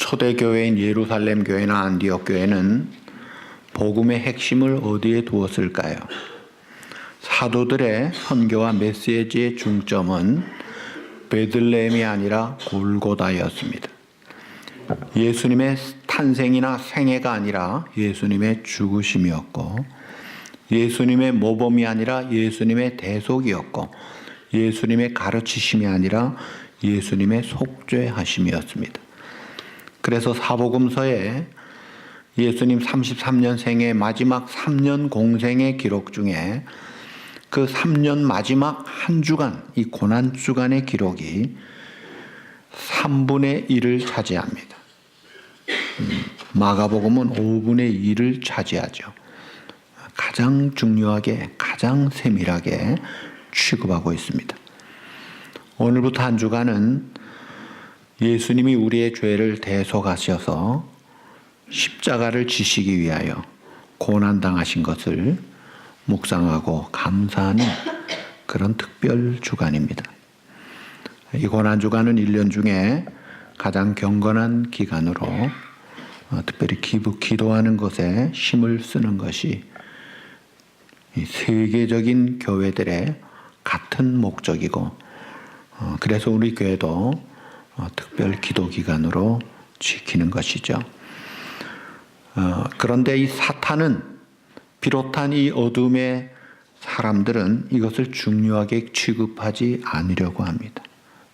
초대교회인 예루살렘 교회나 안디옥 교회는 복음의 핵심을 어디에 두었을까요? 사도들의 선교와 메시지의 중점은 베들레헴이 아니라 골고다였습니다. 예수님의 탄생이나 생애가 아니라 예수님의 죽으심이었고, 예수님의 모범이 아니라 예수님의 대속이었고, 예수님의 가르치심이 아니라 예수님의 속죄하심이었습니다. 그래서 사복음서에 예수님 33년 생의 마지막 3년 공생의 기록 중에 그 3년 마지막 한 주간, 이 고난 주간의 기록이 3분의 1을 차지합니다. 마가복음은 5분의 1을 차지하죠. 가장 중요하게, 가장 세밀하게 취급하고 있습니다. 오늘부터 한 주간은 예수님이 우리의 죄를 대속하셔서 십자가를 지시기 위하여 고난당하신 것을 묵상하고 감사하는 그런 특별 주간입니다. 이 고난 주간은 1년 중에 가장 경건한 기간으로 특별히 기도하는 것에 힘을 쓰는 것이 세계적인 교회들의 같은 목적이고, 그래서 우리 교회도 특별 기도 기간으로 지키는 것이죠. 그런데 이 사탄은, 비롯한 이 어둠의 사람들은 이것을 중요하게 취급하지 않으려고 합니다.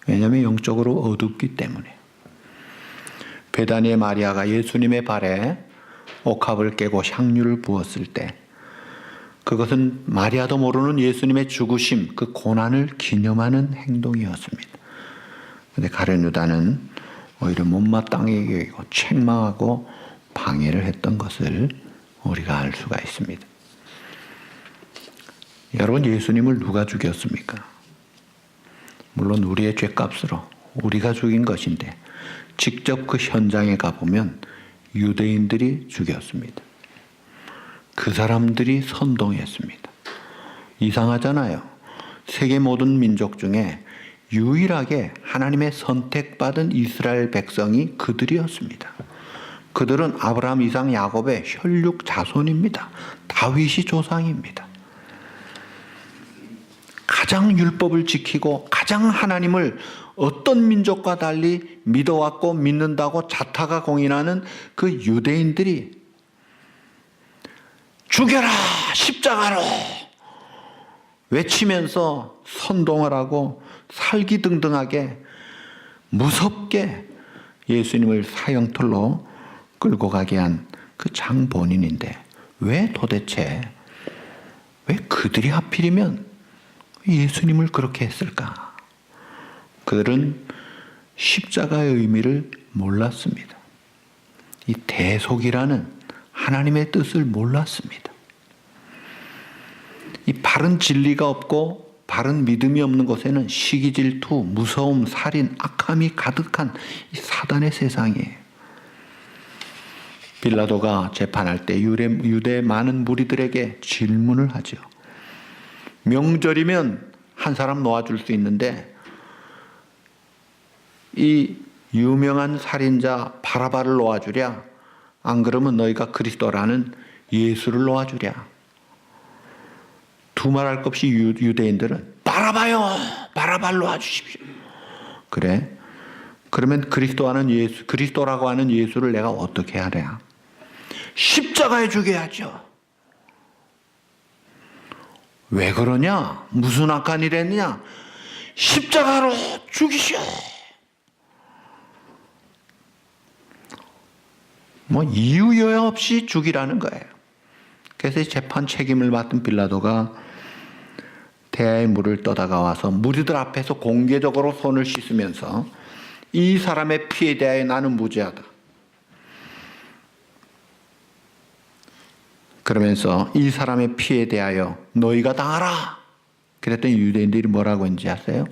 왜냐하면 영적으로 어둡기 때문에. 베다니의 마리아가 예수님의 발에 옥합을 깨고 향유를 부었을 때 그것은 마리아도 모르는 예수님의 죽으심, 그 고난을 기념하는 행동이었습니다. 그런데 가룟 유다는 오히려 못마땅하게 여기고 책망하고 방해를 했던 것을 우리가 알 수가 있습니다. 여러분, 예수님을 누가 죽였습니까? 물론 우리의 죄값으로 우리가 죽인 것인데, 직접 그 현장에 가보면 유대인들이 죽였습니다. 그 사람들이 선동했습니다. 이상하잖아요. 세계 모든 민족 중에 유일하게 하나님의 선택받은 이스라엘 백성이 그들이었습니다. 그들은 아브라함, 이삭, 야곱의 혈육 자손입니다. 다윗이 조상입니다. 가장 율법을 지키고 가장 하나님을 어떤 민족과 달리 믿어왔고 믿는다고 자타가 공인하는 그 유대인들이 죽여라! 십자가로! 외치면서 선동을 하고 살기등등하게 무섭게 예수님을 사형틀로 끌고 가게 한 그 장본인인데, 왜 그들이 하필이면 예수님을 그렇게 했을까? 그들은 십자가의 의미를 몰랐습니다. 이 대속이라는 하나님의 뜻을 몰랐습니다. 이 바른 진리가 없고 바른 믿음이 없는 곳에는 시기, 질투, 무서움, 살인, 악함이 가득한 이 사단의 세상이에요. 빌라도가 재판할 때 유대 많은 무리들에게 질문을 하죠. 명절이면 한 사람 놓아줄 수 있는데 이 유명한 살인자 바라바를 놓아주랴? 안 그러면 너희가 그리스도라는 예수를 놓아주랴? 두말할 것 없이 유대인들은 바라바요! 바라바를 놓아주십시오. 그래? 그러면 그리스도라고 하는 예수를 내가 어떻게 하랴? 십자가에 죽여야죠. 왜 그러냐? 무슨 악한 일 했느냐? 십자가로 죽이시오. 이유여야 없이 죽이라는 거예요. 그래서 재판 책임을 맡은 빌라도가 대야의 물을 떠다가 와서 무리들 앞에서 공개적으로 손을 씻으면서 이 사람의 피에 대하여 나는 무죄하다. 그러면서 이 사람의 피에 대하여 너희가 당하라. 그랬더니 유대인들이 뭐라고 했는지 아세요?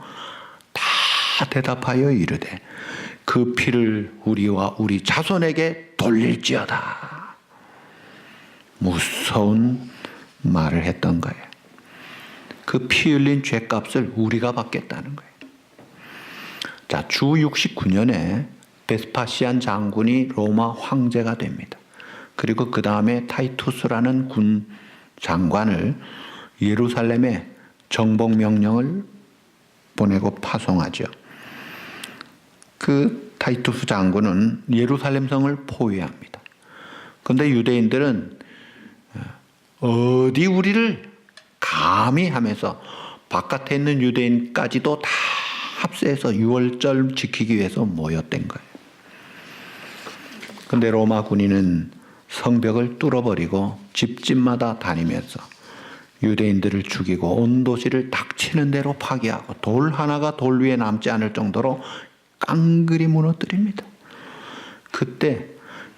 다 대답하여 이르되 그 피를 우리와 우리 자손에게 돌릴지어다. 무서운 말을 했던 거예요. 그 피 흘린 죄값을 우리가 받겠다는 거예요. 자, 주 69년에 베스파시안 장군이 로마 황제가 됩니다. 그리고 그 다음에 타이투스라는 군 장관을 예루살렘에 정복 명령을 보내고 파송하죠. 그 타이투스 장군은 예루살렘 성을 포위합니다. 그런데 유대인들은 어디 우리를 감히 하면서 바깥에 있는 유대인까지도 다 합세해서 유월절 지키기 위해서 모였던 거예요. 그런데 로마 군인은 성벽을 뚫어버리고 집집마다 다니면서 유대인들을 죽이고 온 도시를 닥치는 대로 파괴하고 돌 하나가 돌 위에 남지 않을 정도로 깡그리 무너뜨립니다. 그때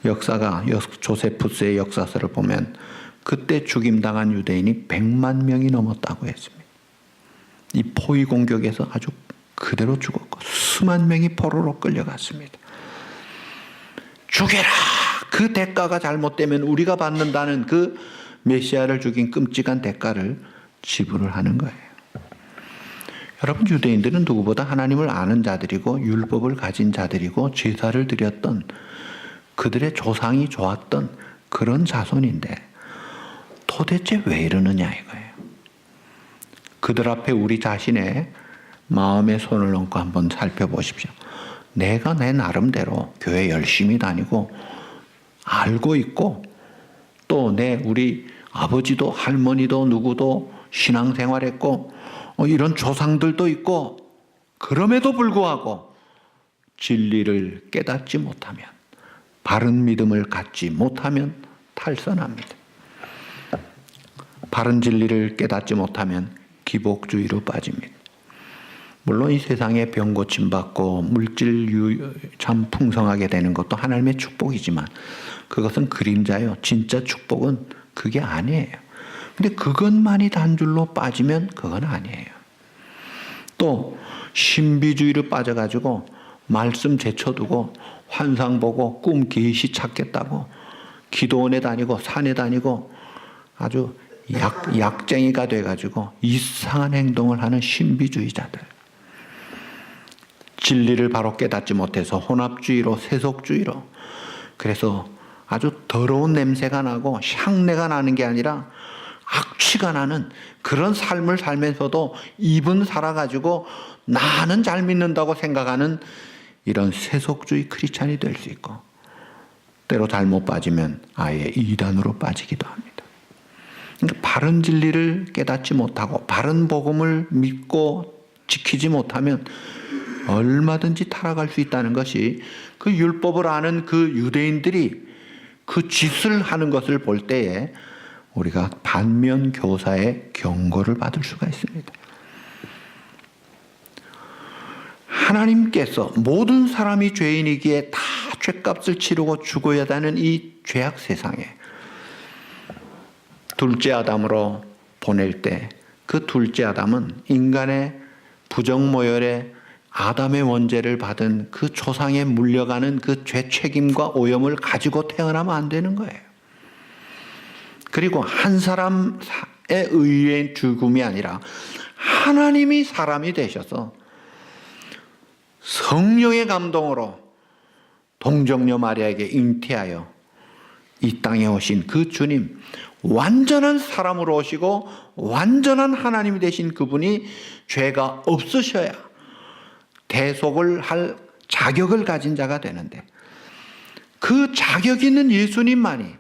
역사가 조세푸스의 역사서를 보면 그때 죽임당한 유대인이 100만 명이 넘었다고 했습니다. 이 포위 공격에서 아주 그대로 죽었고 수만 명이 포로로 끌려갔습니다. 죽여라! 그 대가가 잘못되면 우리가 받는다는 그 메시아를 죽인 끔찍한 대가를 지불을 하는 거예요. 여러분, 유대인들은 누구보다 하나님을 아는 자들이고 율법을 가진 자들이고 제사를 드렸던 그들의 조상이 좋았던 그런 자손인데 도대체 왜 이러느냐 이거예요. 그들 앞에 우리 자신의 마음에 손을 얹고 한번 살펴보십시오. 내가 내 나름대로 교회 열심히 다니고 알고 있고 또 우리 아버지도 할머니도 누구도 신앙생활했고 이런 조상들도 있고 그럼에도 불구하고 진리를 깨닫지 못하면 바른 믿음을 갖지 못하면 탈선합니다. 바른 진리를 깨닫지 못하면 기복주의로 빠집니다. 물론 이 세상에 병 고침 받고 물질 참 풍성하게 되는 것도 하나님의 축복이지만 그것은 그림자요. 진짜 축복은 그게 아니에요. 근데 그것만이 단줄로 빠지면 그건 아니에요. 또 신비주의로 빠져가지고 말씀 제쳐두고 환상 보고 꿈 계시 찾겠다고 기도원에 다니고 산에 다니고 아주 약쟁이가 돼가지고 이상한 행동을 하는 신비주의자들. 진리를 바로 깨닫지 못해서 혼합주의로 세속주의로 그래서 아주 더러운 냄새가 나고 향내가 나는 게 아니라 악취가 나는 그런 삶을 살면서도 입은 살아가지고 나는 잘 믿는다고 생각하는 이런 세속주의 크리스찬이 될 수 있고 때로 잘못 빠지면 아예 이단으로 빠지기도 합니다. 그러니까 바른 진리를 깨닫지 못하고 바른 복음을 믿고 지키지 못하면 얼마든지 타락할 수 있다는 것이 그 율법을 아는 그 유대인들이 그 짓을 하는 것을 볼 때에 우리가 반면 교사의 경고를 받을 수가 있습니다. 하나님께서 모든 사람이 죄인이기에 다 죄값을 치르고 죽어야 하는 이 죄악 세상에 둘째 아담으로 보낼 때 그 둘째 아담은 인간의 부정모열에 아담의 원죄를 받은 그 조상에 물려가는 그 죄 책임과 오염을 가지고 태어나면 안 되는 거예요. 그리고 한 사람에 의한 죽음이 아니라 하나님이 사람이 되셔서 성령의 감동으로 동정녀 마리아에게 잉태하여 이 땅에 오신 그 주님, 완전한 사람으로 오시고 완전한 하나님이 되신 그분이 죄가 없으셔야 대속을 할 자격을 가진 자가 되는데 그 자격 있는 예수님만이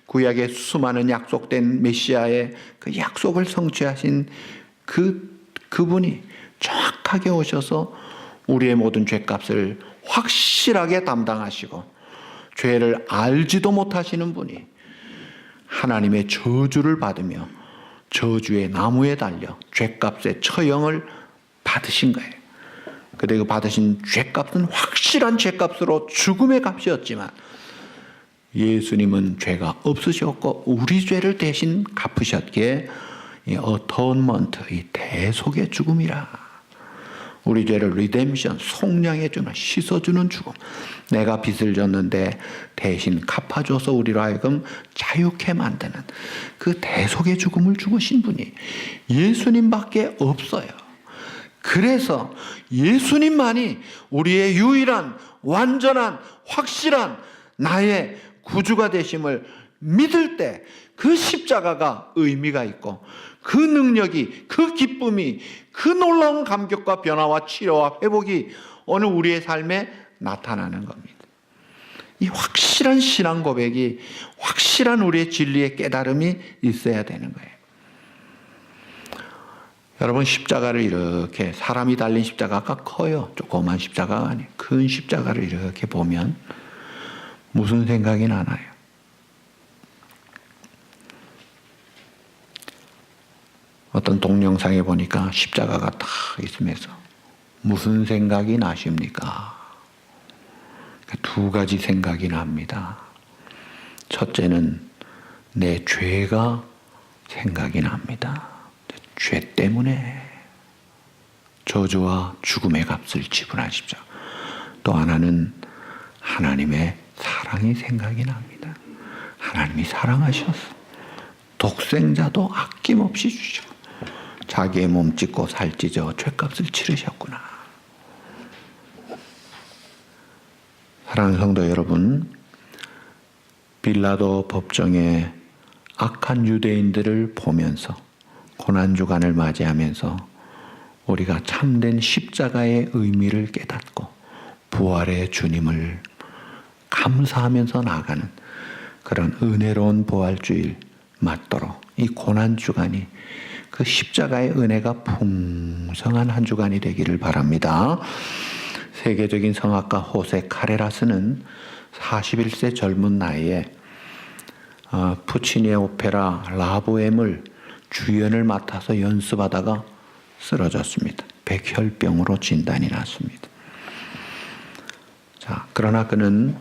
구약의 수많은 약속된 메시아의 그 약속을 성취하신 그분이 정확하게 오셔서 우리의 모든 죄값을 확실하게 담당하시고 죄를 알지도 못하시는 분이 하나님의 저주를 받으며 저주의 나무에 달려 죄값의 처형을 받으신 거예요. 그리고 받으신 죄값은 확실한 죄값으로 죽음의 값이었지만 예수님은 죄가 없으셨고 우리 죄를 대신 갚으셨기에 이 어토먼트, 이 대속의 죽음이라. 우리 죄를 리뎀션, 속량해주는, 씻어주는 죽음. 내가 빚을 졌는데 대신 갚아줘서 우리로 하여금 자유케 만드는 그 대속의 죽음을 죽으신 분이 예수님밖에 없어요. 그래서 예수님만이 우리의 유일한 완전한 확실한 나의 구주가 되심을 믿을 때 그 십자가가 의미가 있고 그 능력이, 그 기쁨이, 그 놀라운 감격과 변화와 치료와 회복이 오늘 우리의 삶에 나타나는 겁니다. 이 확실한 신앙 고백이, 확실한 우리의 진리의 깨달음이 있어야 되는 거예요. 여러분, 십자가를 이렇게, 사람이 달린 십자가가 커요. 조그만 십자가가 아니에요. 큰 십자가를 이렇게 보면 무슨 생각이 나나요? 어떤 동영상에 보니까 십자가가 딱 있으면서 무슨 생각이 나십니까? 두 가지 생각이 납니다. 첫째는 내 죄가 생각이 납니다. 죄 때문에 저주와 죽음의 값을 지불하십시오. 또 하나는 하나님의 사랑이 생각이 납니다. 하나님이 사랑하셔서 독생자도 아낌없이 주셔. 자기의 몸 찢고 살 찢어 죄값을 치르셨구나. 사랑하는 성도 여러분, 빌라도 법정에 악한 유대인들을 보면서 고난주간을 맞이하면서 우리가 참된 십자가의 의미를 깨닫고 부활의 주님을 감사하면서 나아가는 그런 은혜로운 부활주일 맞도록 이 고난주간이 그 십자가의 은혜가 풍성한 한 주간이 되기를 바랍니다. 세계적인 성악가 호세 카레라스는 41세 젊은 나이에 푸치니의 오페라 라보엠을 주연을 맡아서 연습하다가 쓰러졌습니다. 백혈병으로 진단이 났습니다. 자, 그러나 그는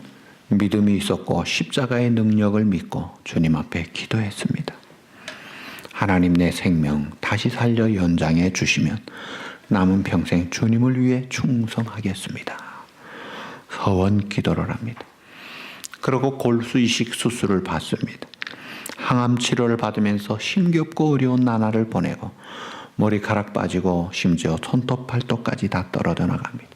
믿음이 있었고 십자가의 능력을 믿고 주님 앞에 기도했습니다. 하나님, 내 생명 다시 살려 연장해 주시면 남은 평생 주님을 위해 충성하겠습니다. 서원 기도를 합니다. 그리고 골수 이식 수술을 받습니다. 항암 치료를 받으면서 힘겹고 어려운 나날을 보내고 머리카락 빠지고 심지어 손톱 발톱까지 다 떨어져 나갑니다.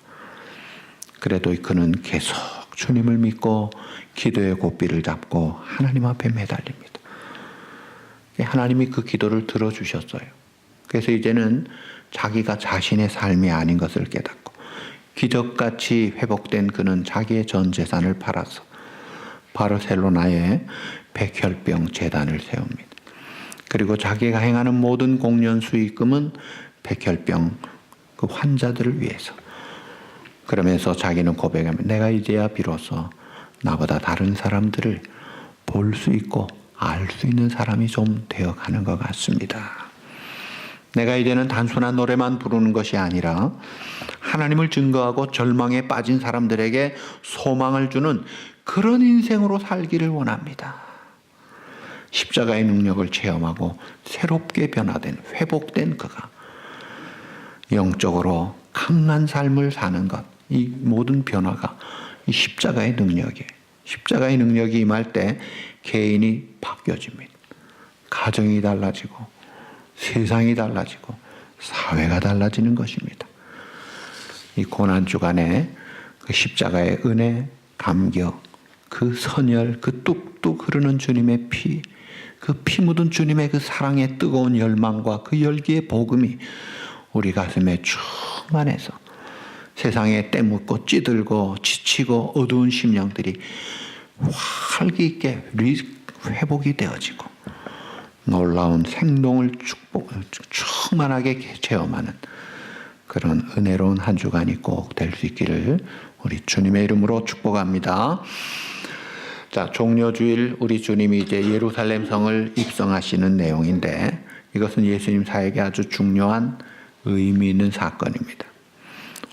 그래도 그는 계속 주님을 믿고 기도의 고삐를 잡고 하나님 앞에 매달립니다. 하나님이 그 기도를 들어주셨어요. 그래서 이제는 자기가 자신의 삶이 아닌 것을 깨닫고 기적같이 회복된 그는 자기의 전 재산을 팔아서 바르셀로나에 백혈병 재단을 세웁니다. 그리고 자기가 행하는 모든 공연 수익금은 백혈병 그 환자들을 위해서. 그러면서 자기는 고백합니다. 내가 이제야 비로소 나보다 다른 사람들을 볼 수 있고 알 수 있는 사람이 좀 되어가는 것 같습니다. 내가 이제는 단순한 노래만 부르는 것이 아니라 하나님을 증거하고 절망에 빠진 사람들에게 소망을 주는 그런 인생으로 살기를 원합니다. 십자가의 능력을 체험하고 새롭게 변화된, 회복된 그가 영적으로 강한 삶을 사는 것, 이 모든 변화가 이 십자가의 능력이에요. 십자가의 능력이 임할 때 개인이 바뀌어집니다. 가정이 달라지고 세상이 달라지고 사회가 달라지는 것입니다. 이 고난주간에 그 십자가의 은혜, 감격, 그 선열, 그 뚝뚝 흐르는 주님의 피, 그 피 묻은 주님의 그 사랑의 뜨거운 열망과 그 열기의 복음이 우리 가슴에 충만해서 세상에 때묻고 찌들고 지치고 어두운 심령들이 활기 있게 회복이 되어지고 놀라운 생동을 충만하게 체험하는 그런 은혜로운 한 주간이 꼭 될 수 있기를 우리 주님의 이름으로 축복합니다. 자, 종려주일 우리 주님이 이제 예루살렘 성을 입성하시는 내용인데 이것은 예수님 사역에 아주 중요한 의미 있는 사건입니다.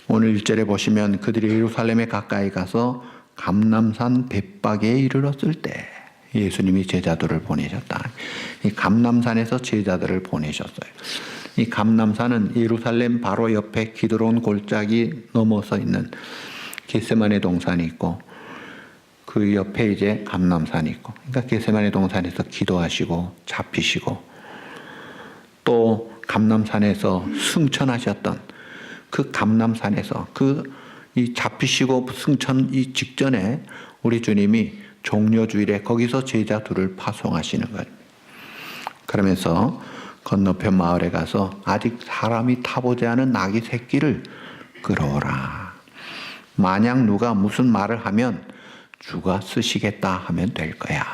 오늘 1절에 보시면 그들이 예루살렘에 가까이 가서 감람산 벳박에 이르렀을 때 예수님이 제자들을 보내셨다. 이 감람산에서 제자들을 보내셨어요. 이 감람산은 예루살렘 바로 옆에 기드론 골짜기 넘어서 있는 겟세마네 동산이 있고 그 옆에 이제 감람산이 있고, 그러니까 겟세마네 동산에서 기도하시고 잡히시고 또 감람산에서 승천하셨던 그 감람산에서 그 이 잡히시고 승천 이 직전에 우리 주님이 종려주일에 거기서 제자 둘을 파송하시는 거예요. 그러면서 건너편 마을에 가서 아직 사람이 타보지 않은 나귀 새끼를 끌어오라. 만약 누가 무슨 말을 하면 주가 쓰시겠다 하면 될 거야.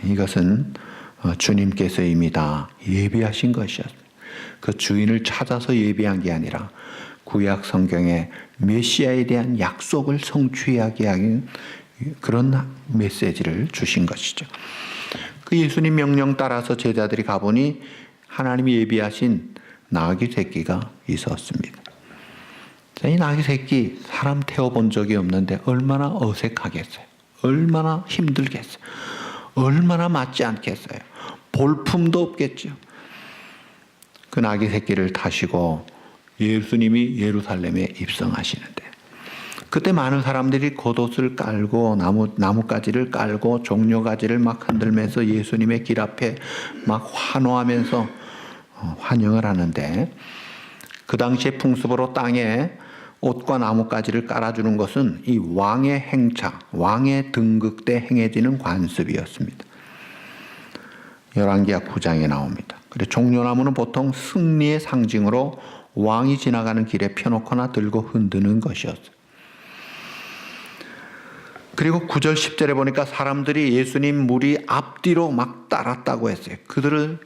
이것은 주님께서 이미 다 예비하신 것이었어요. 그 주인을 찾아서 예비한 게 아니라 구약 성경에 메시아에 대한 약속을 성취하게 하는 그런 메시지를 주신 것이죠. 그 예수님 명령 따라서 제자들이 가보니 하나님이 예비하신 나귀 새끼가 있었습니다. 이 나귀 새끼 사람 태워본 적이 없는데 얼마나 어색하겠어요. 얼마나 힘들겠어요. 얼마나 맞지 않겠어요. 볼품도 없겠죠. 그 나귀 새끼를 타시고 예수님이 예루살렘에 입성하시는데 그때 많은 사람들이 겉옷을 깔고 나뭇가지를 깔고 종려가지를 막 흔들면서 예수님의 길 앞에 막 환호하면서 환영을 하는데 그 당시의 풍습으로 땅에 옷과 나뭇가지를 깔아주는 것은 이 왕의 행차, 왕의 등극 때 행해지는 관습이었습니다. 열왕기하 9장에 나옵니다. 그리고 종려나무는 보통 승리의 상징으로 왕이 지나가는 길에 펴놓거나 들고 흔드는 것이었어요. 그리고 9절 10절에 보니까 사람들이 예수님 무리 앞뒤로 막 따랐다고 했어요. 그들을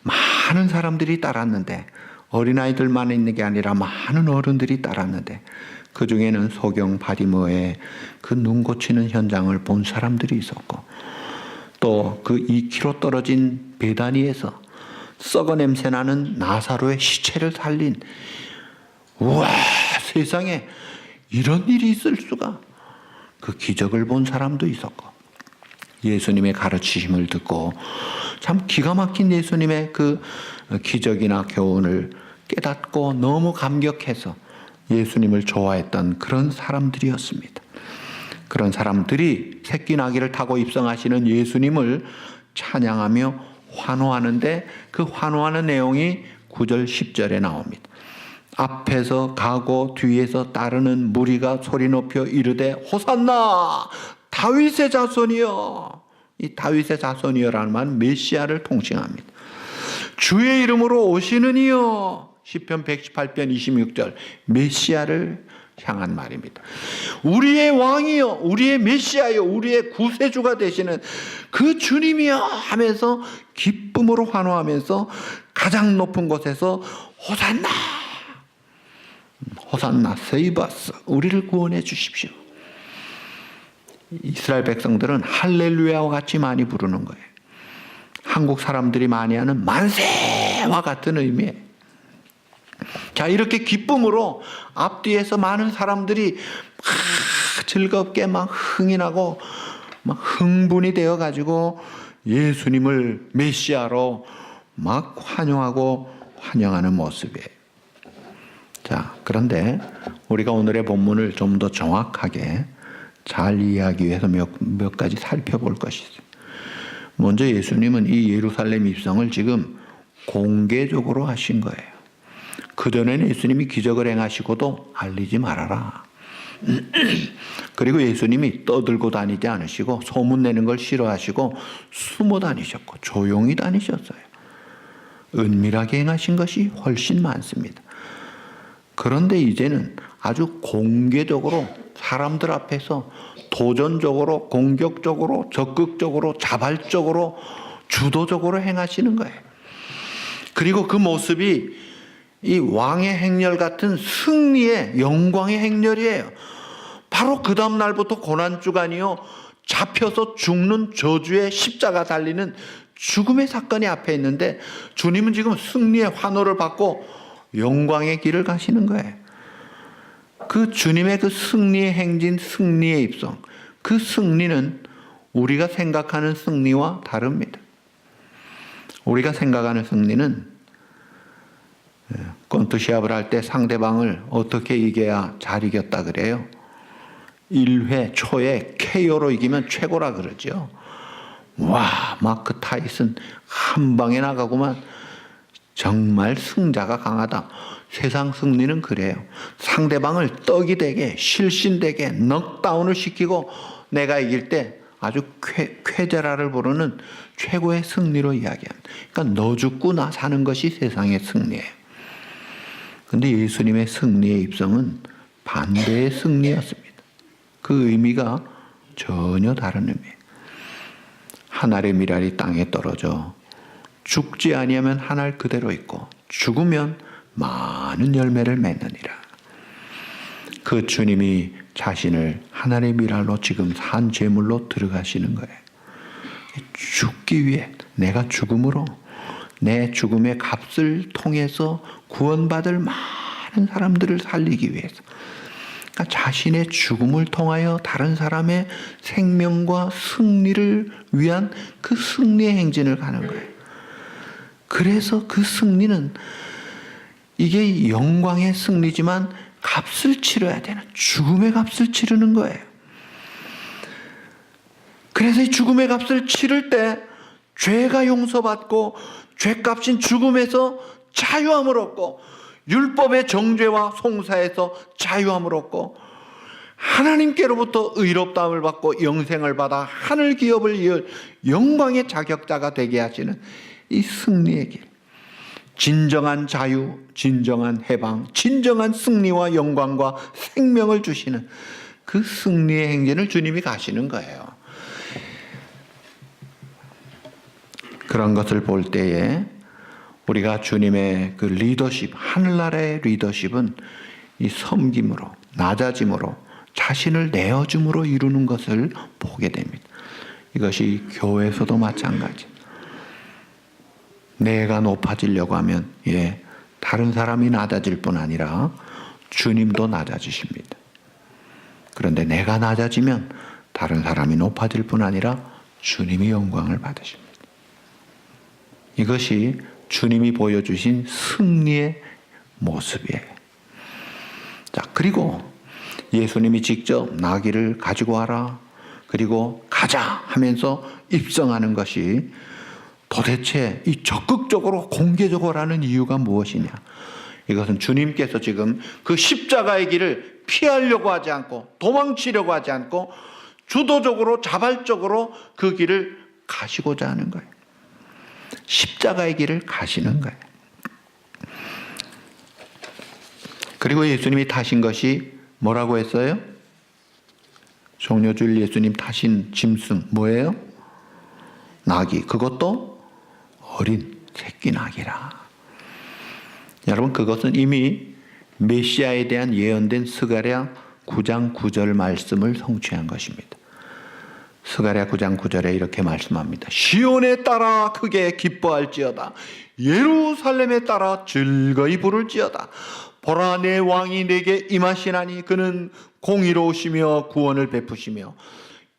많은 사람들이 따랐는데 어린아이들만 있는 게 아니라 많은 어른들이 따랐는데 그 중에는 소경 바리머의 그 눈 고치는 현장을 본 사람들이 있었고 또 그 2km 떨어진 베다니에서 썩어 냄새나는 나사로의 시체를 살린 우와 세상에 이런 일이 있을 수가 그 기적을 본 사람도 있었고 예수님의 가르치심을 듣고 참 기가 막힌 예수님의 그 기적이나 교훈을 깨닫고 너무 감격해서 예수님을 좋아했던 그런 사람들이었습니다. 그런 사람들이 새끼 나귀를 타고 입성하시는 예수님을 찬양하며 환호하는데 그 환호하는 내용이 9절 10절에 나옵니다. 앞에서 가고 뒤에서 따르는 무리가 소리 높여 이르되 호산나 다윗의 자손이여. 이 다윗의 자손이여라는 말은 메시아를 통칭합니다. 주의 이름으로 오시는 이여. 시편 118편 26절 메시아를 향한 말입니다. 우리의 왕이여, 우리의 메시아여, 우리의 구세주가 되시는 그 주님이여 하면서 기쁨으로 환호하면서 가장 높은 곳에서 호산나, 호산나 세이버스, 우리를 구원해 주십시오. 이스라엘 백성들은 할렐루야와 같이 많이 부르는 거예요. 한국 사람들이 많이 하는 만세와 같은 의미예요. 자, 이렇게 기쁨으로 앞뒤에서 많은 사람들이 막 즐겁게 막 흥이 나고 막 흥분이 되어 가지고 예수님을 메시아로 막 환영하고 환영하는 모습이에요. 자, 그런데 우리가 오늘의 본문을 좀 더 정확하게 잘 이해하기 위해서 몇 가지 살펴볼 것이 있어요. 먼저 예수님은 이 예루살렘 입성을 지금 공개적으로 하신 거예요. 그전에는 예수님이 기적을 행하시고도 알리지 말아라. 그리고 예수님이 떠들고 다니지 않으시고 소문내는 걸 싫어하시고 숨어 다니셨고 조용히 다니셨어요. 은밀하게 행하신 것이 훨씬 많습니다. 그런데 이제는 아주 공개적으로 사람들 앞에서 도전적으로 공격적으로 적극적으로 자발적으로 주도적으로 행하시는 거예요. 그리고 그 모습이 이 왕의 행렬 같은 승리의 영광의 행렬이에요. 바로 그 다음 날부터 고난주간이요 잡혀서 죽는 저주의 십자가 달리는 죽음의 사건이 앞에 있는데 주님은 지금 승리의 환호를 받고 영광의 길을 가시는 거예요. 그 주님의 그 승리의 행진, 승리의 입성, 그 승리는 우리가 생각하는 승리와 다릅니다. 우리가 생각하는 승리는 권투 시합을 할 때 상대방을 어떻게 이겨야 잘 이겼다 그래요? 1회 초에 KO로 이기면 최고라 그러죠. 와, 마크 타이슨 한 방에 나가고만 정말 승자가 강하다. 세상 승리는 그래요. 상대방을 떡이 되게, 실신되게 넉다운을 시키고 내가 이길 때 아주 쾌제라를 부르는 최고의 승리로 이야기합니다. 그러니까 너 죽고 나 사는 것이 세상의 승리예요. 그런데 예수님의 승리의 입성은 반대의 승리였습니다. 그 의미가 전혀 다른 의미예요. 한 알의 밀알이 땅에 떨어져 죽지 아니하면 한 알 그대로 있고 죽으면 많은 열매를 맺느니라. 그 주님이 자신을 하나님의 밀알로 지금 산 제물로 들어가시는 거예요. 죽기 위해 내가 죽음으로 내 죽음의 값을 통해서 구원받을 많은 사람들을 살리기 위해서, 그러니까 자신의 죽음을 통하여 다른 사람의 생명과 승리를 위한 그 승리의 행진을 가는 거예요. 그래서 그 승리는 이게 영광의 승리지만 값을 치러야 되는, 죽음의 값을 치르는 거예요. 그래서 이 죽음의 값을 치를 때 죄가 용서받고 죄값인 죽음에서 자유함을 얻고 율법의 정죄와 송사에서 자유함을 얻고 하나님께로부터 의롭다함을 받고 영생을 받아 하늘 기업을 이을 영광의 자격자가 되게 하시는 이 승리의 길, 진정한 자유, 진정한 해방, 진정한 승리와 영광과 생명을 주시는 그 승리의 행진을 주님이 가시는 거예요. 그런 것을 볼 때에 우리가 주님의 그 리더십, 하늘나라의 리더십은 이 섬김으로, 낮아짐으로, 자신을 내어줌으로 이루는 것을 보게 됩니다. 이것이 교회에서도 마찬가지. 내가 높아지려고 하면 다른 사람이 낮아질 뿐 아니라 주님도 낮아지십니다. 그런데 내가 낮아지면 다른 사람이 높아질 뿐 아니라 주님이 영광을 받으십니다. 이것이 주님이 보여주신 승리의 모습이에요. 자, 그리고 예수님이 직접 나귀를 가지고 와라, 그리고 가자 하면서 입성하는 것이 도대체 이 적극적으로 공개적으로 하는 이유가 무엇이냐? 이것은 주님께서 지금 그 십자가의 길을 피하려고 하지 않고 도망치려고 하지 않고 주도적으로 자발적으로 그 길을 가시고자 하는 거예요. 십자가의 길을 가시는 거예요. 그리고 예수님이 타신 것이 뭐라고 했어요? 종려주일 예수님 타신 짐승 뭐예요? 나귀. 그것도 어린 새끼 나귀라. 여러분, 그것은 이미 메시아에 대한 예언된 스가랴 9장 9절 말씀을 성취한 것입니다. 스가랴 9장 9절에 이렇게 말씀합니다. 시온에 따라 크게 기뻐할지어다. 예루살렘에 따라 즐거이 부를지어다. 보라, 내 왕이 내게 임하시나니 그는 공의로우시며 구원을 베푸시며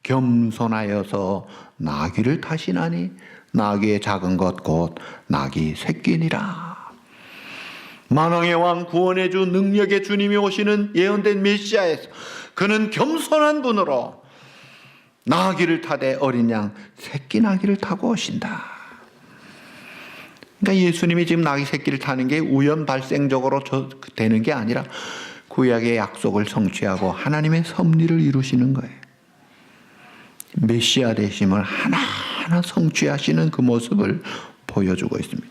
겸손하여서 나귀를 타시나니 나귀의 작은 것 곧 나귀 새끼니라. 만왕의 왕 구원의 주 능력의 주님이 오시는 예언된 메시아에서 그는 겸손한 분으로 나귀를 타되 어린 양 새끼 나귀를 타고 오신다. 그러니까 예수님이 지금 나귀 새끼를 타는 게 우연 발생적으로 되는 게 아니라 구약의 약속을 성취하고 하나님의 섭리를 이루시는 거예요. 메시아 되심을 하나하나 성취하시는 그 모습을 보여주고 있습니다.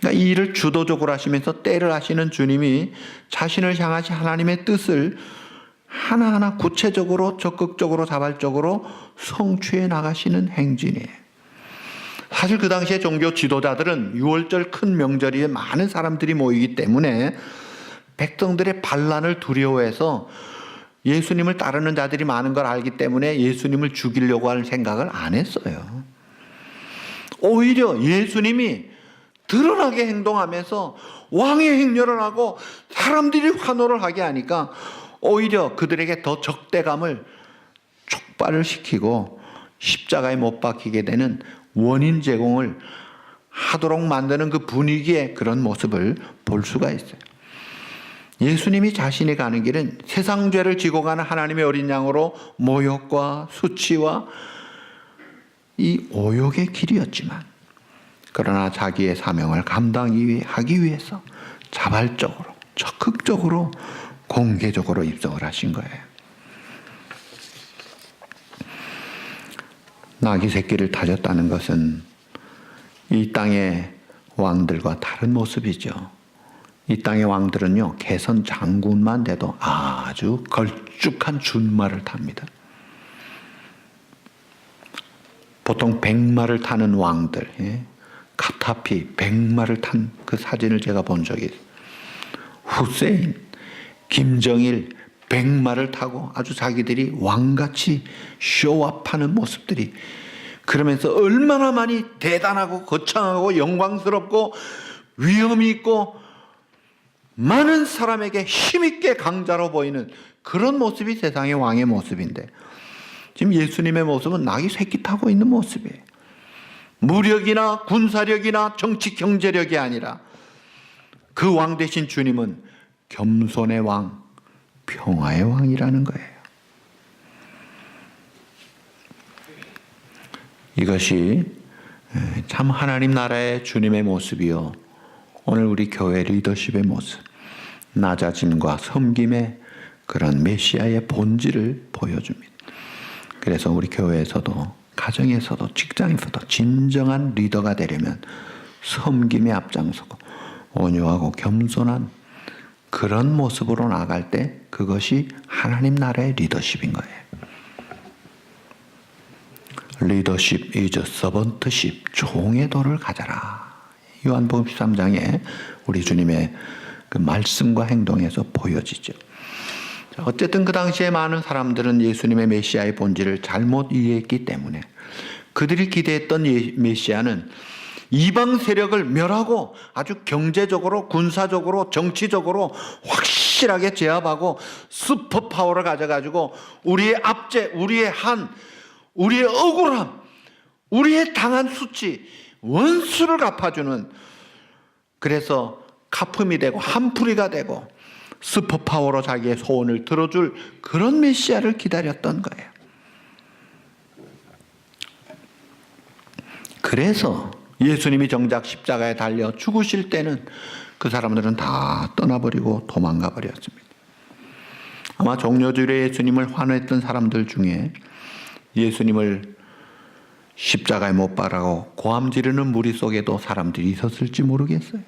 그러니까 이 일을 주도적으로 하시면서 때를 하시는 주님이 자신을 향하신 하나님의 뜻을 하나하나 구체적으로 적극적으로 자발적으로 성취해 나가시는 행진이에요. 사실 그 당시에 종교 지도자들은 6월절 큰 명절에 많은 사람들이 모이기 때문에 백성들의 반란을 두려워해서 예수님을 따르는 자들이 많은 걸 알기 때문에 예수님을 죽이려고 하는 생각을 안 했어요. 오히려 예수님이 드러나게 행동하면서 왕의 행렬을 하고 사람들이 환호를 하게 하니까 오히려 그들에게 더 적대감을 촉발을 시키고 십자가에 못 박히게 되는 원인 제공을 하도록 만드는 그 분위기의 그런 모습을 볼 수가 있어요. 예수님이 자신이 가는 길은 세상 죄를 지고 가는 하나님의 어린 양으로 모욕과 수치와 이 오욕의 길이었지만, 그러나 자기의 사명을 감당하기 위해서 자발적으로, 적극적으로, 공개적으로 입성을 하신 거예요. 나귀 새끼를 다졌다는 것은 이 땅의 왕들과 다른 모습이죠. 이 땅의 왕들은요, 개선 장군만 돼도 아주 걸쭉한 준말을 탑니다. 보통 100마를 타는 왕들, 카타피 100마를 탄 그 사진을 제가 본 적이 있어요. 후세인, 김정일 100마를 타고 아주 자기들이 왕같이 쇼업하는 모습들이, 그러면서 얼마나 많이 대단하고 거창하고 영광스럽고 위엄이 있고 많은 사람에게 힘있게 강자로 보이는 그런 모습이 세상의 왕의 모습인데, 지금 예수님의 모습은 나귀 새끼 타고 있는 모습이에요. 무력이나 군사력이나 정치 경제력이 아니라 그 왕 대신 주님은 겸손의 왕, 평화의 왕이라는 거예요. 이것이 참 하나님 나라의 주님의 모습이요, 오늘 우리 교회 리더십의 모습, 낮아짐과 섬김의 그런 메시아의 본질을 보여줍니다. 그래서 우리 교회에서도, 가정에서도, 직장에서도 진정한 리더가 되려면 섬김에 앞장서고 온유하고 겸손한 그런 모습으로 나갈 때 그것이 하나님 나라의 리더십인 거예요. 리더십 is servantship, 종의 도를 가져라. 요한복음 13장에 우리 주님의 그 말씀과 행동에서 보여지죠. 어쨌든 그 당시에 많은 사람들은 예수님의 메시아의 본질을 잘못 이해했기 때문에 그들이 기대했던 메시아는 이방 세력을 멸하고 아주 경제적으로, 군사적으로, 정치적으로 확실하게 제압하고 슈퍼파워를 가져가지고 우리의 압제, 우리의 한, 우리의 억울함, 우리의 당한 수치, 원수를 갚아주는, 그래서 가품이 되고 한풀이가 되고 슈퍼파워로 자기의 소원을 들어줄 그런 메시아를 기다렸던 거예요. 그래서 예수님이 정작 십자가에 달려 죽으실 때는 그 사람들은 다 떠나버리고 도망가 버렸습니다. 아마 종려주일에 예수님을 환호했던 사람들 중에 예수님을 십자가에 못 박아고 고함 지르는 무리 속에도 사람들이 있었을지 모르겠어요.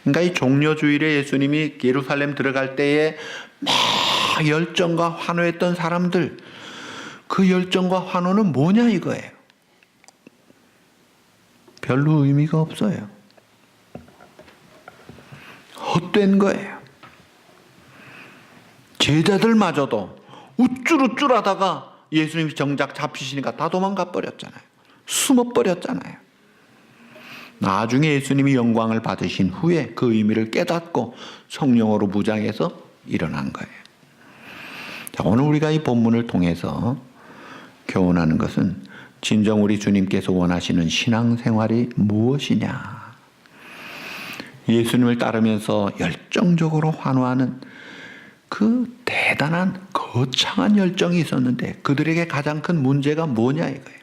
그러니까 이 종려주일에 예수님이 예루살렘 들어갈 때에 막 열정과 환호했던 사람들, 그 열정과 환호는 뭐냐 이거예요. 별로 의미가 없어요. 헛된 거예요. 제자들마저도 우쭐우쭐 하다가 예수님이 정작 잡히시니까 다 도망가 버렸잖아요. 숨어 버렸잖아요. 나중에 예수님이 영광을 받으신 후에 그 의미를 깨닫고 성령으로 무장해서 일어난 거예요. 자, 오늘 우리가 이 본문을 통해서 교훈하는 것은 진정 우리 주님께서 원하시는 신앙생활이 무엇이냐. 예수님을 따르면서 열정적으로 환호하는 그 대단한 거창한 열정이 있었는데 그들에게 가장 큰 문제가 뭐냐 이거예요.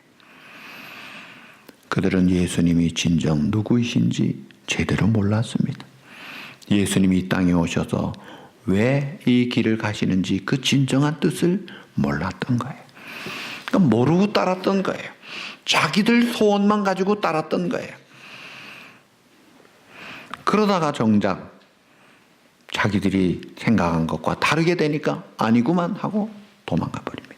그들은 예수님이 진정 누구이신지 제대로 몰랐습니다. 예수님이 이 땅에 오셔서 왜 이 길을 가시는지 그 진정한 뜻을 몰랐던 거예요. 그러니까 모르고 따랐던 거예요. 자기들 소원만 가지고 따랐던 거예요. 그러다가 정작 자기들이 생각한 것과 다르게 되니까 아니구만 하고 도망가 버립니다.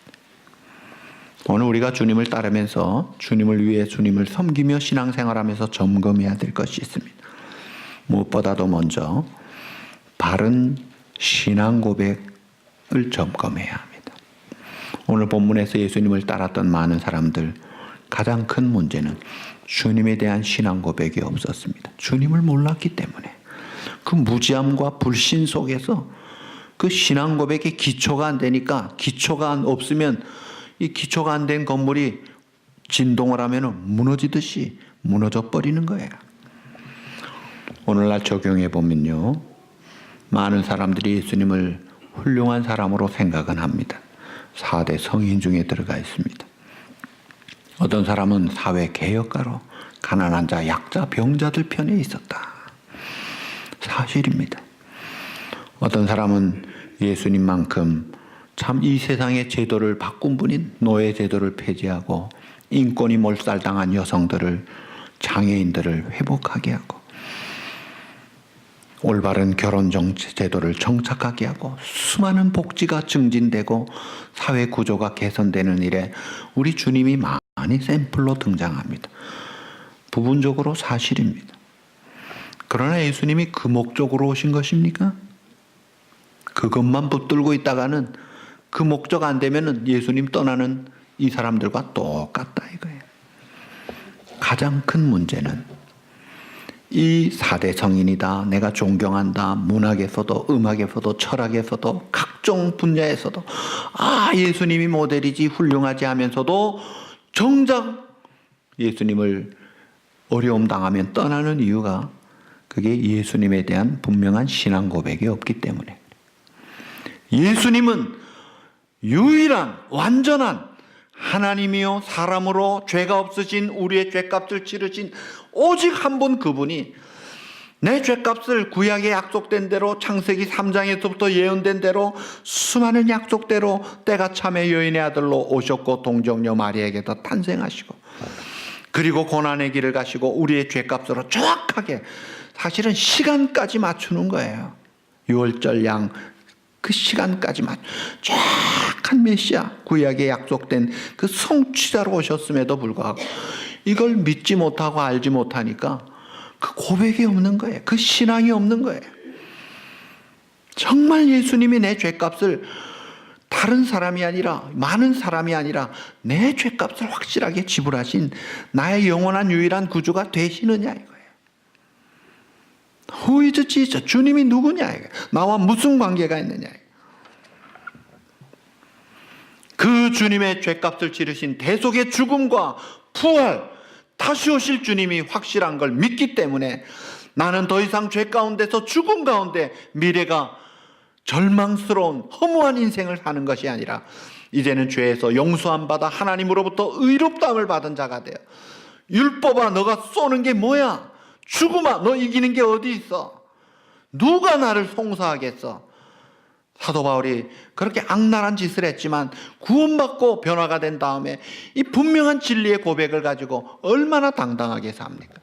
오늘 우리가 주님을 따르면서 주님을 위해 주님을 섬기며 신앙생활하면서 점검해야 될 것이 있습니다. 무엇보다도 먼저 바른 신앙 고백을 점검해야 합니다. 오늘 본문에서 예수님을 따랐던 많은 사람들 가장 큰 문제는 주님에 대한 신앙 고백이 없었습니다. 주님을 몰랐기 때문에 그 무지함과 불신 속에서 그 신앙 고백의 기초가 안 되니까, 기초가 없으면 이 기초가 안 된 건물이 진동을 하면 무너지듯이 무너져 버리는 거예요. 오늘날 적용해 보면요, 많은 사람들이 예수님을 훌륭한 사람으로 생각은 합니다. 4대 성인 중에 들어가 있습니다. 어떤 사람은 사회 개혁가로 가난한 자, 약자, 병자들 편에 있었다. 사실입니다. 어떤 사람은 예수님만큼 참 이 세상의 제도를 바꾼 분인 노예 제도를 폐지하고 인권이 몰살당한 여성들을, 장애인들을 회복하게 하고 올바른 결혼 제도를 정착하게 하고 수많은 복지가 증진되고 사회 구조가 개선되는 일에 우리 주님이 많이 샘플로 등장합니다. 부분적으로 사실입니다. 그러나 예수님이 그 목적으로 오신 것입니까? 그것만 붙들고 있다가는 그 목적 안 되면은 예수님 떠나는 이 사람들과 똑같다 이거예요. 가장 큰 문제는 이 4대 성인이다, 내가 존경한다, 문학에서도 음악에서도 철학에서도 각종 분야에서도 예수님이 모델이지 훌륭하지 하면서도 정작 예수님을 어려움 당하면 떠나는 이유가 그게 예수님에 대한 분명한 신앙 고백이 없기 때문에. 예수님은 유일한 완전한 하나님이요 사람으로 죄가 없으신 우리의 죄값을 치르신 오직 한 분, 그분이 내 죄값을 구약에 약속된 대로 창세기 3장에서부터 예언된 대로 수많은 약속대로 때가 참에 여인의 아들로 오셨고 동정녀 마리아에게서 탄생하시고 그리고 고난의 길을 가시고 우리의 죄값으로 정확하게 사실은 시간까지 맞추는 거예요. 유월절 양 그 시간까지 정확한 메시아, 구약에 약속된 그 성취자로 오셨음에도 불구하고 이걸 믿지 못하고 알지 못하니까 그 고백이 없는 거예요. 그 신앙이 없는 거예요. 정말 예수님이 내 죄값을 다른 사람이 아니라, 많은 사람이 아니라 내 죄값을 확실하게 지불하신 나의 영원한 유일한 구주가 되시느냐 이거예요. Who is Jesus? 주님이 누구냐 이거예요. 나와 무슨 관계가 있느냐 이거예요. 그 주님의 죄값을 치르신 대속의 죽음과 부활, 다시 오실 주님이 확실한 걸 믿기 때문에 나는 더 이상 죄 가운데서 죽음 가운데 미래가 절망스러운 허무한 인생을 사는 것이 아니라 이제는 죄에서 용서함 받아 하나님으로부터 의롭다함을 받은 자가 돼요. 율법아, 너가 쏘는 게 뭐야? 죽음아, 너 이기는 게 어디 있어? 누가 나를 송사하겠어? 사도 바울이 그렇게 악랄한 짓을 했지만 구원받고 변화가 된 다음에 이 분명한 진리의 고백을 가지고 얼마나 당당하게 삽니까?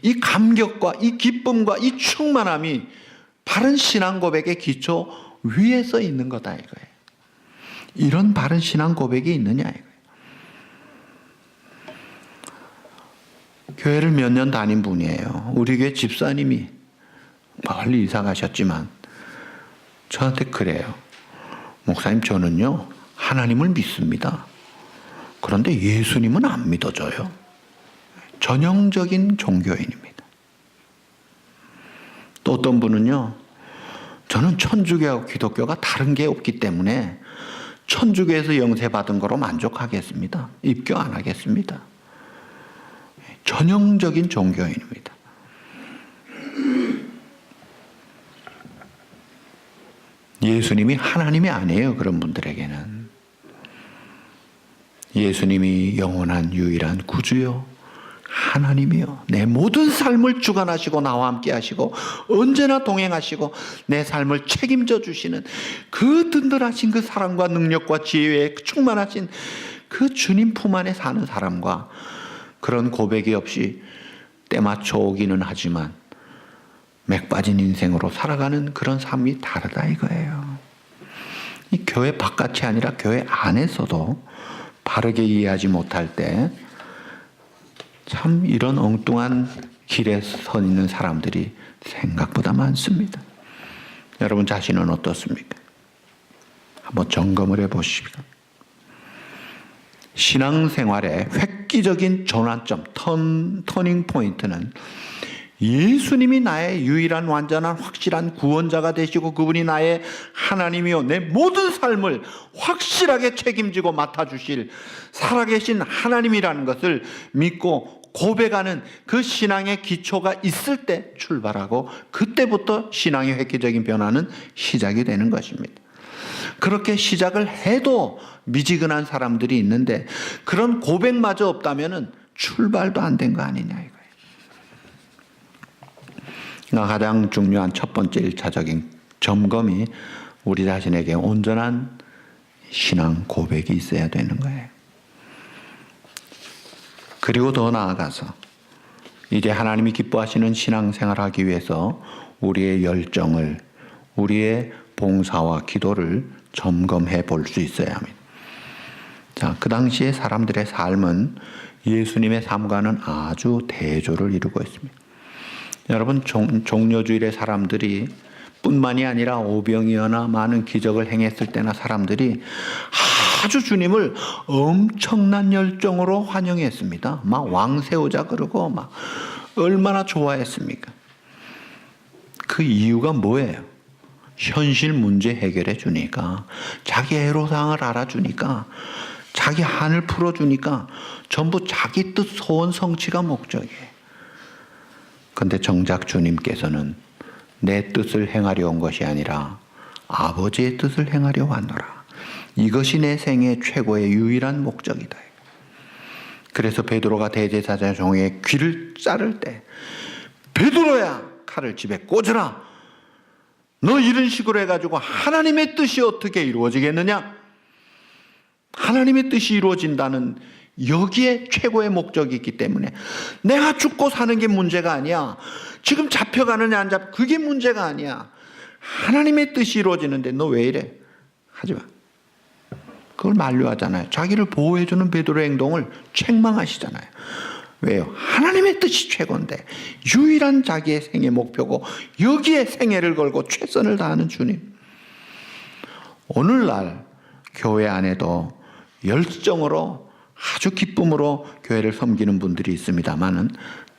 이 감격과 이 기쁨과 이 충만함이 바른 신앙 고백의 기초 위에 서 있는 거다 이거예요. 이런 바른 신앙 고백이 있느냐 이거예요. 교회를 몇 년 다닌 분이에요. 우리 교회 집사님이 멀리 이사 가셨지만 저한테 그래요. 목사님, 저는요 하나님을 믿습니다. 그런데 예수님은 안 믿어져요. 전형적인 종교인입니다. 또 어떤 분은요, 저는 천주교하고 기독교가 다른 게 없기 때문에 천주교에서 영세받은 거로 만족하겠습니다. 입교 안 하겠습니다. 전형적인 종교인입니다. 예수님이 하나님이 아니에요. 그런 분들에게는 예수님이 영원한 유일한 구주요 하나님이요, 내 모든 삶을 주관하시고 나와 함께 하시고 언제나 동행하시고 내 삶을 책임져 주시는 그 든든하신 그 사랑과 능력과 지혜에 충만하신 그 주님 품 안에 사는 사람과 그런 고백이 없이 때맞춰 오기는 하지만 맥 빠진 인생으로 살아가는 그런 삶이 다르다 이거예요. 이 교회 바깥이 아니라 교회 안에서도 바르게 이해하지 못할 때 참 이런 엉뚱한 길에 서 있는 사람들이 생각보다 많습니다. 여러분 자신은 어떻습니까? 한번 점검을 해보십시오. 신앙생활의 획기적인 전환점, 터닝 포인트는 예수님이 나의 유일한 완전한 확실한 구원자가 되시고 그분이 나의 하나님이요 내 모든 삶을 확실하게 책임지고 맡아주실 살아계신 하나님이라는 것을 믿고 고백하는 그 신앙의 기초가 있을 때 출발하고 그때부터 신앙의 획기적인 변화는 시작이 되는 것입니다. 그렇게 시작을 해도 미지근한 사람들이 있는데 그런 고백마저 없다면 출발도 안 된 거 아니냐 이거예요. 가장 중요한 첫 번째 1차적인 점검이 우리 자신에게 온전한 신앙 고백이 있어야 되는 거예요. 그리고 더 나아가서 이제 하나님이 기뻐하시는 신앙생활하기 위해서 우리의 열정을, 우리의 봉사와 기도를 점검해 볼 수 있어야 합니다. 자, 그 당시에 사람들의 삶은 예수님의 삶과는 아주 대조를 이루고 있습니다. 여러분, 종려주일의 사람들이 뿐만이 아니라 오병이어나 많은 기적을 행했을 때나 사람들이 아주 주님을 엄청난 열정으로 환영했습니다. 막 왕세우자 그러고 막 얼마나 좋아했습니까? 그 이유가 뭐예요? 현실 문제 해결해 주니까, 자기 애로사항을 알아주니까, 자기 한을 풀어주니까 전부 자기 뜻 소원 성취가 목적이에요. 그런데 정작 주님께서는 내 뜻을 행하려 온 것이 아니라 아버지의 뜻을 행하려 왔노라. 이것이 내 생의 최고의 유일한 목적이다. 그래서 베드로가 대제사장 종의 귀를 자를 때, 베드로야, 칼을 집에 꽂으라. 너 이런 식으로 해가지고 하나님의 뜻이 어떻게 이루어지겠느냐? 하나님의 뜻이 이루어진다는 여기에 최고의 목적이 있기 때문에 내가 죽고 사는 게 문제가 아니야. 지금 잡혀가느냐 안 잡, 그게 문제가 아니야. 하나님의 뜻이 이루어지는데 너 왜 이래? 하지 마. 그걸 만류하잖아요. 자기를 보호해주는 베드로의 행동을 책망하시잖아요. 왜요? 하나님의 뜻이 최고인데 유일한 자기의 생애 목표고 여기에 생애를 걸고 최선을 다하는 주님. 오늘날 교회 안에도 열정으로 아주 기쁨으로 교회를 섬기는 분들이 있습니다만은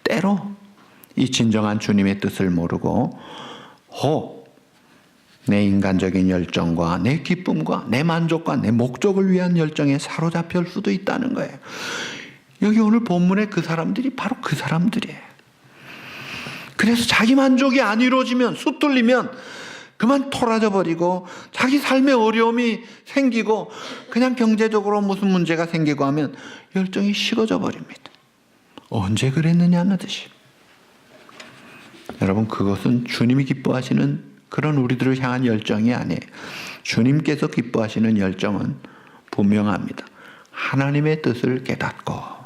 때로 이 진정한 주님의 뜻을 모르고 혹 내 인간적인 열정과 내 기쁨과 내 만족과 내 목적을 위한 열정에 사로잡힐 수도 있다는 거예요. 여기 오늘 본문에 그 사람들이 바로 그 사람들이에요. 그래서 자기 만족이 안 이루어지면, 수틀리면 그만 토라져 버리고 자기 삶에 어려움이 생기고 그냥 경제적으로 무슨 문제가 생기고 하면 열정이 식어져 버립니다. 언제 그랬느냐는 듯이. 여러분, 그것은 주님이 기뻐하시는 그런 우리들을 향한 열정이 아니에요. 주님께서 기뻐하시는 열정은 분명합니다. 하나님의 뜻을 깨닫고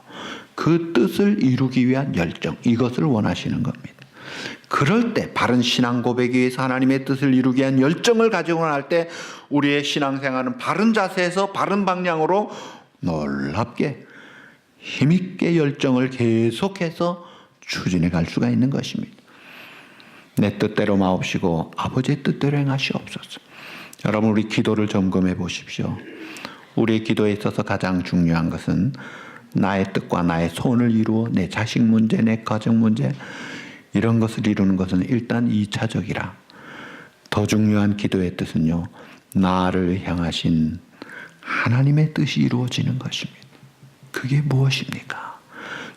그 뜻을 이루기 위한 열정, 이것을 원하시는 겁니다. 그럴 때 바른 신앙 고백에 의해서 하나님의 뜻을 이루기 위한 열정을 가지고 날 때 우리의 신앙생활은 바른 자세에서 바른 방향으로 놀랍게 힘있게 열정을 계속해서 추진해 갈 수가 있는 것입니다. 내 뜻대로 마옵시고 아버지의 뜻대로 행하시옵소서. 여러분, 우리 기도를 점검해 보십시오. 우리의 기도에 있어서 가장 중요한 것은 나의 뜻과 나의 소원을 이루어 내 자식 문제, 내 가정 문제, 이런 것을 이루는 것은 일단 2차적이라. 더 중요한 기도의 뜻은요, 나를 향하신 하나님의 뜻이 이루어지는 것입니다. 그게 무엇입니까?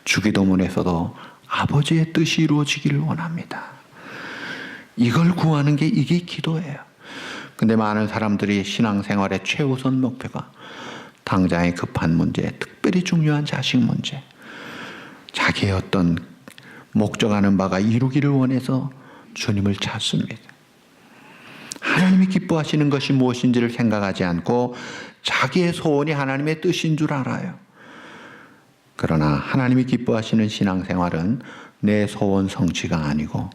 주기도문에서도 아버지의 뜻이 이루어지기를 원합니다. 이걸 구하는 게 이게 기도예요. 근데 많은 사람들이 신앙생활의 최우선 목표가 당장의 급한 문제, 특별히 중요한 자식 문제, 자기의 어떤 목적하는 바가 이루기를 원해서 주님을 찾습니다. 하나님이 기뻐하시는 것이 무엇인지를 생각하지 않고 자기의 소원이 하나님의 뜻인 줄 알아요. 그러나 하나님이 기뻐하시는 신앙생활은 내 소원 성취가 아니고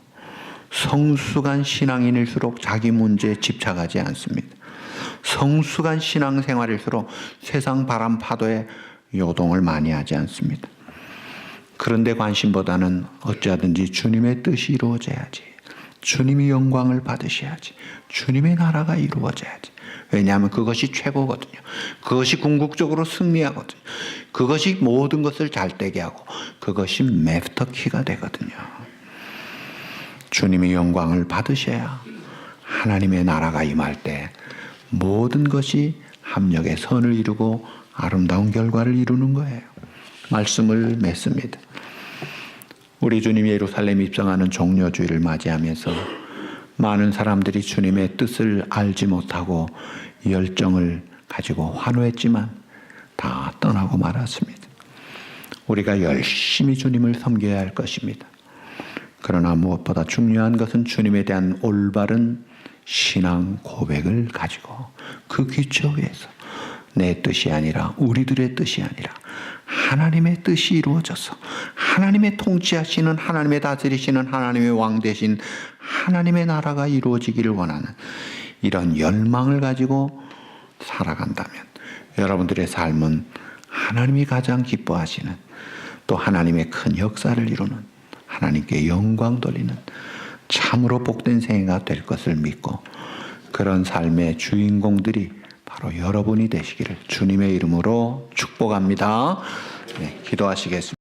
성숙한 신앙인일수록 자기 문제에 집착하지 않습니다. 성숙한 신앙생활일수록 세상 바람 파도에 요동을 많이 하지 않습니다. 그런데 관심보다는 어찌하든지 주님의 뜻이 이루어져야지, 주님이 영광을 받으셔야지, 주님의 나라가 이루어져야지. 왜냐하면 그것이 최고거든요. 그것이 궁극적으로 승리하거든요. 그것이 모든 것을 잘되게 하고 그것이 마스터키가 되거든요. 주님이 영광을 받으셔야 하나님의 나라가 임할 때 모든 것이 합력의 선을 이루고 아름다운 결과를 이루는 거예요. 말씀을 맺습니다. 우리 주님이 예루살렘 입성하는 종려주일을 맞이하면서 많은 사람들이 주님의 뜻을 알지 못하고 열정을 가지고 환호했지만 다 떠나고 말았습니다. 우리가 열심히 주님을 섬겨야 할 것입니다. 그러나 무엇보다 중요한 것은 주님에 대한 올바른 신앙 고백을 가지고 그 기초 위에서 내 뜻이 아니라 우리들의 뜻이 아니라 하나님의 뜻이 이루어져서 하나님의 통치하시는 하나님의 다스리시는 하나님의 왕 되신 하나님의 나라가 이루어지기를 원하는 이런 열망을 가지고 살아간다면 여러분들의 삶은 하나님이 가장 기뻐하시는 또 하나님의 큰 역사를 이루는 하나님께 영광 돌리는 참으로 복된 생애가 될 것을 믿고 그런 삶의 주인공들이 바로 여러분이 되시기를 주님의 이름으로 축복합니다. 네, 기도하시겠습니다.